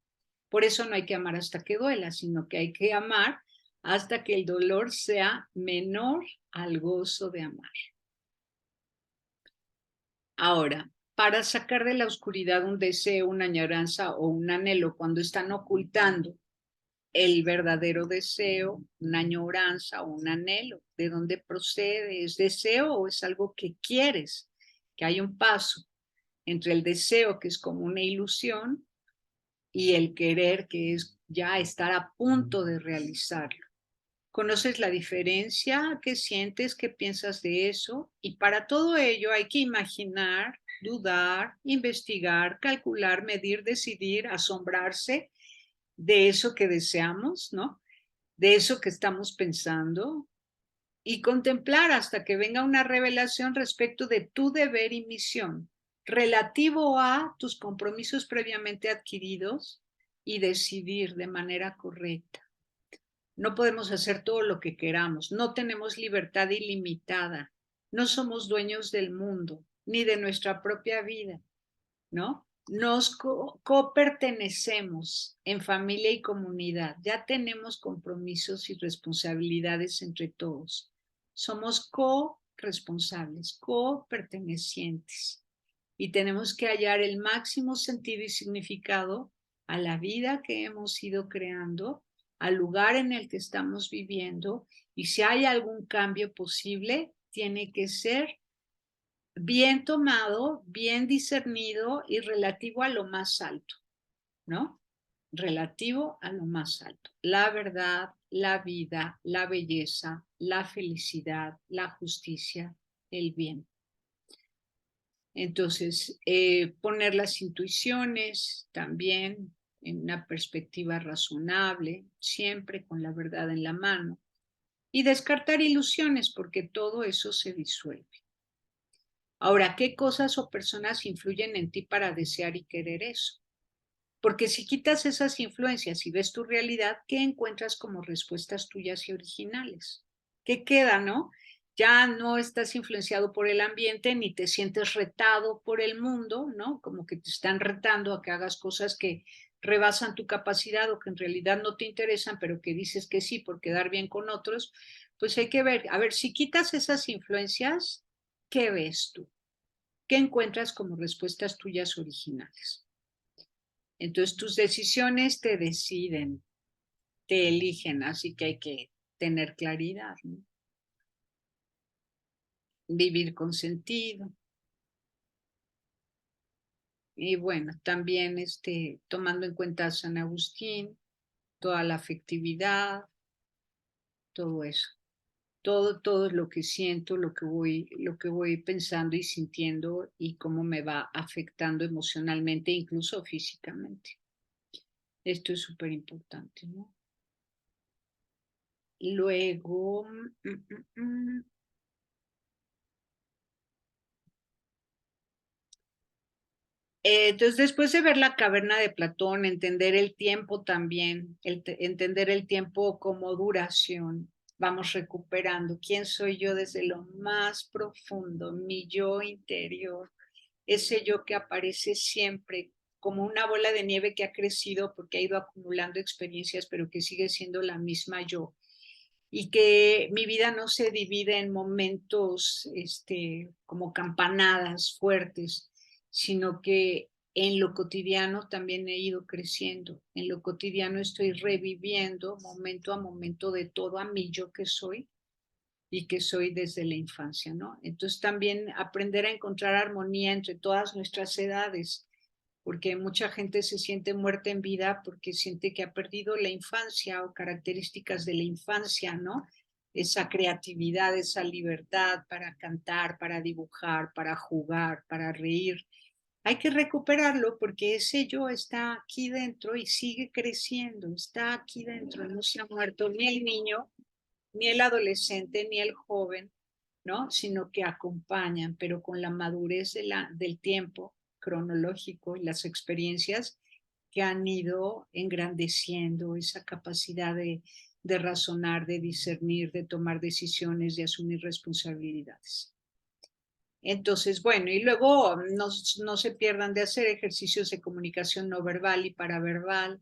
A: Por eso no hay que amar hasta que duela, sino que hay que amar hasta que el dolor sea menor al gozo de amar. Ahora, para sacar de la oscuridad un deseo, una añoranza o un anhelo cuando están ocultando el verdadero deseo, una añoranza o un anhelo, ¿de dónde procede? ¿Es deseo o es algo que quieres? Que hay un paso. entre el deseo, que es como una ilusión, y el querer, que es ya estar a punto de realizarlo. ¿Conoces la diferencia? ¿Qué sientes? ¿Qué piensas de eso? Y para todo ello hay que imaginar, dudar, investigar, calcular, medir, decidir, asombrarse de eso que deseamos, ¿no? De eso que estamos pensando y contemplar hasta que venga una revelación respecto de tu deber y misión relativo a tus compromisos previamente adquiridos y decidir de manera correcta. No podemos hacer todo lo que queramos, no tenemos libertad ilimitada, no somos dueños del mundo ni de nuestra propia vida, ¿no? Nos copertenecemos en familia y comunidad, ya tenemos compromisos y responsabilidades entre todos. Somos corresponsables, copertenecientes y tenemos que hallar el máximo sentido y significado a la vida que hemos ido creando, al lugar en el que estamos viviendo, y si hay algún cambio posible, tiene que ser bien tomado, bien discernido y relativo a lo más alto, ¿no? Relativo a lo más alto. La verdad, la vida, la belleza, la felicidad, la justicia, el bien. Entonces, poner las intuiciones también en una perspectiva razonable, siempre con la verdad en la mano, y descartar ilusiones porque todo eso se disuelve. Ahora, ¿qué cosas o personas influyen en ti para desear y querer eso? Porque si quitas esas influencias y ves tu realidad, ¿qué encuentras como respuestas tuyas y originales? ¿Qué queda, no? Ya no estás influenciado por el ambiente ni te sientes retado por el mundo, ¿no? Como que te están retando a que hagas cosas que rebasan tu capacidad o que en realidad no te interesan, pero que dices que sí por quedar bien con otros. Pues hay que ver, a ver, si quitas esas influencias, ¿qué ves tú? ¿Qué encuentras como respuestas tuyas originales? Entonces tus decisiones te deciden, te eligen, así que hay que tener claridad, ¿no? Vivir con sentido. Y bueno, también tomando en cuenta a San Agustín, toda la afectividad, todo eso. Todo lo que siento, lo que voy pensando y sintiendo y cómo me va afectando emocionalmente, incluso físicamente. Esto es súper importante, ¿no? Luego, entonces, después de ver la caverna de Platón, entender el tiempo también, entender el tiempo como duración, vamos recuperando quién soy yo desde lo más profundo, mi yo interior, ese yo que aparece siempre como una bola de nieve que ha crecido porque ha ido acumulando experiencias, pero que sigue siendo la misma yo. Y que mi vida no se divide en momentos como campanadas fuertes, sino que en lo cotidiano también he ido creciendo. En lo cotidiano estoy reviviendo momento a momento de todo a mí yo que soy y que soy desde la infancia, ¿no? Entonces también aprender a encontrar armonía entre todas nuestras edades, porque mucha gente se siente muerta en vida porque siente que ha perdido la infancia o características de la infancia, ¿no? Esa creatividad, esa libertad para cantar, para dibujar, para jugar, para reír. Hay que recuperarlo porque ese yo está aquí dentro y sigue creciendo, está aquí dentro, no se ha muerto ni el niño, ni el adolescente, ni el joven, ¿no? Sino que acompañan, pero con la madurez del tiempo cronológico y las experiencias que han ido engrandeciendo esa capacidad de razonar, de discernir, de tomar decisiones, de asumir responsabilidades. Entonces, bueno, y luego no se pierdan de hacer ejercicios de comunicación no verbal y paraverbal,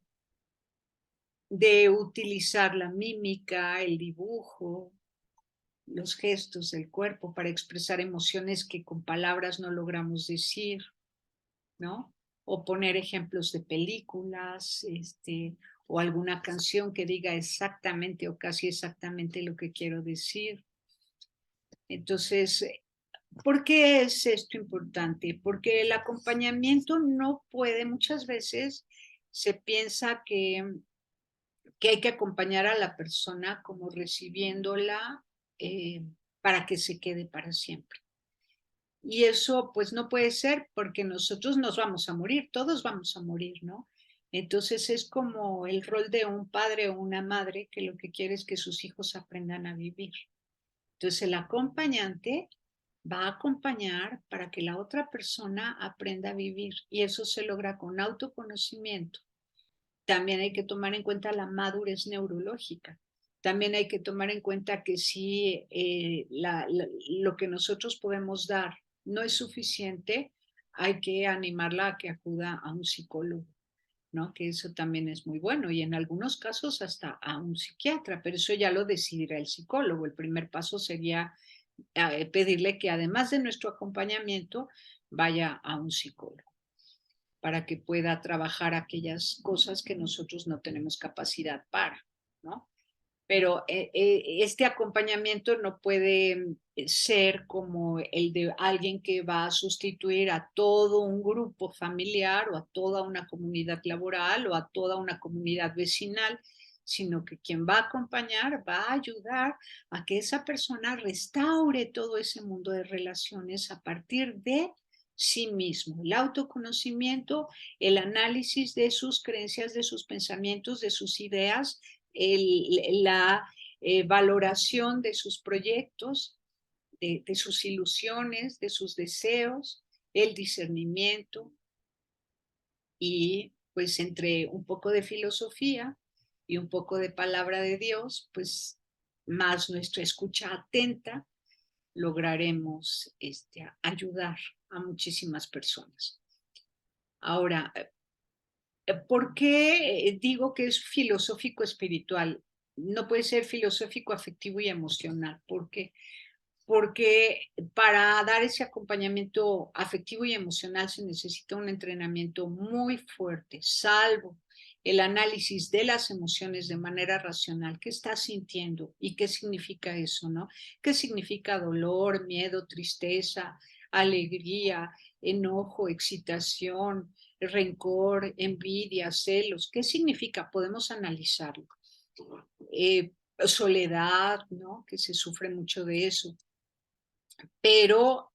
A: de utilizar la mímica, el dibujo, los gestos del cuerpo para expresar emociones que con palabras no logramos decir, ¿no? O poner ejemplos de películas, o alguna canción que diga exactamente o casi exactamente lo que quiero decir. Entonces, ¿Por qué es esto importante? Porque el acompañamiento no puede, muchas veces se piensa que hay que acompañar a la persona como recibiéndola para que se quede para siempre. Y eso pues no puede ser porque nosotros nos vamos a morir, todos vamos a morir, ¿no? Entonces es como el rol de un padre o una madre que lo que quiere es que sus hijos aprendan a vivir. Entonces el acompañante va a acompañar para que la otra persona aprenda a vivir y eso se logra con autoconocimiento. También hay que tomar en cuenta la madurez neurológica. También hay que tomar en cuenta que si lo que nosotros podemos dar no es suficiente, hay que animarla a que acuda a un psicólogo, ¿no? Que eso también es muy bueno y en algunos casos hasta a un psiquiatra, pero eso ya lo decidirá el psicólogo. El primer paso sería pedirle que además de nuestro acompañamiento vaya a un psicólogo para que pueda trabajar aquellas cosas que nosotros no tenemos capacidad para, ¿no? Pero este acompañamiento no puede ser como el de alguien que va a sustituir a todo un grupo familiar o a toda una comunidad laboral o a toda una comunidad vecinal, sino que quien va a acompañar va a ayudar a que esa persona restaure todo ese mundo de relaciones a partir de sí mismo, el autoconocimiento, el análisis de sus creencias, de sus pensamientos, de sus ideas, la valoración de sus proyectos, de sus ilusiones, de sus deseos, el discernimiento y pues entre un poco de filosofía y un poco de palabra de Dios, pues más nuestra escucha atenta, lograremos ayudar a muchísimas personas. Ahora, ¿por qué digo que es filosófico espiritual? No puede ser filosófico afectivo y emocional. ¿Por qué? Porque para dar ese acompañamiento afectivo y emocional se necesita un entrenamiento muy fuerte, salvo el análisis de las emociones de manera racional. ¿Qué estás sintiendo? ¿Y qué significa eso, no? ¿Qué significa dolor, miedo, tristeza, alegría, enojo, excitación, rencor, envidia, celos? ¿Qué significa? Podemos analizarlo. Soledad, ¿no? Que se sufre mucho de eso. Pero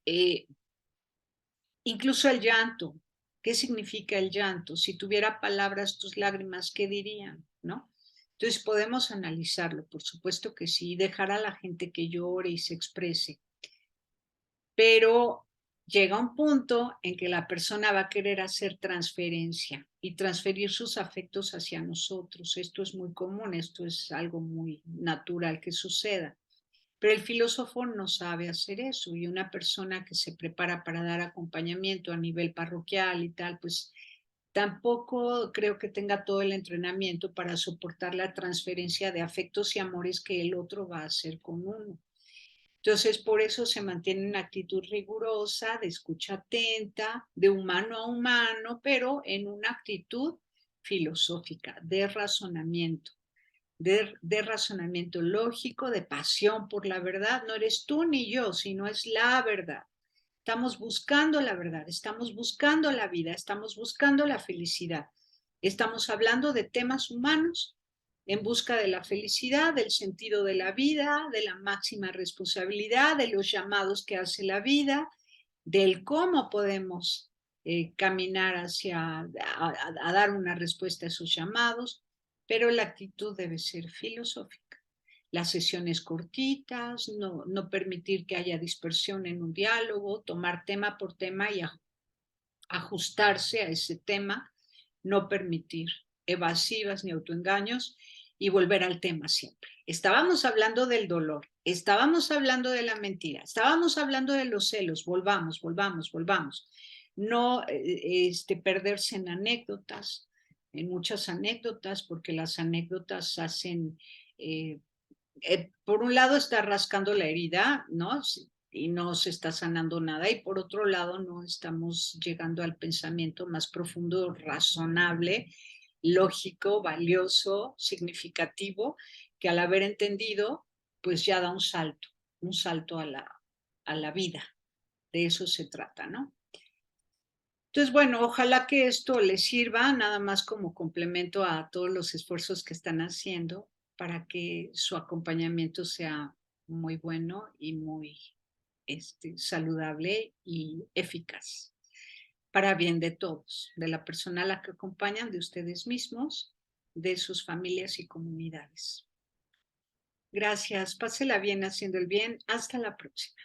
A: incluso el llanto, ¿qué significa el llanto? Si tuviera palabras tus lágrimas, ¿qué dirían? ¿No? Entonces podemos analizarlo, por supuesto que sí, dejar a la gente que llore y se exprese, pero llega un punto en que la persona va a querer hacer transferencia y transferir sus afectos hacia nosotros. Esto es muy común, esto es algo muy natural que suceda. Pero el filósofo no sabe hacer eso y una persona que se prepara para dar acompañamiento a nivel parroquial y tal, pues tampoco creo que tenga todo el entrenamiento para soportar la transferencia de afectos y amores que el otro va a hacer con uno. Entonces, por eso se mantiene una actitud rigurosa, de escucha atenta, de humano a humano, pero en una actitud filosófica, de razonamiento. De razonamiento lógico, de pasión por la verdad. No eres tú ni yo, sino es la verdad. Estamos buscando la verdad, estamos buscando la vida, estamos buscando la felicidad. Estamos hablando de temas humanos en busca de la felicidad, del sentido de la vida, de la máxima responsabilidad, de los llamados que hace la vida, del cómo podemos caminar hacia a dar una respuesta a esos llamados, pero la actitud debe ser filosófica. Las sesiones cortitas, no permitir que haya dispersión en un diálogo, tomar tema por tema y ajustarse a ese tema, no permitir evasivas ni autoengaños y volver al tema siempre. Estábamos hablando del dolor, estábamos hablando de la mentira, estábamos hablando de los celos, volvamos, volvamos, volvamos. No perderse en muchas anécdotas, porque las anécdotas hacen por un lado está rascando la herida, ¿no? Y no se está sanando nada, y por otro lado no estamos llegando al pensamiento más profundo, razonable, lógico, valioso, significativo, que al haber entendido, pues ya da un salto a la vida. de eso se trata, ¿no? Entonces, bueno, ojalá que esto les sirva nada más como complemento a todos los esfuerzos que están haciendo para que su acompañamiento sea muy bueno y muy saludable y eficaz para bien de todos, de la persona a la que acompañan, de ustedes mismos, de sus familias y comunidades. Gracias, pásela bien haciendo el bien. Hasta la próxima.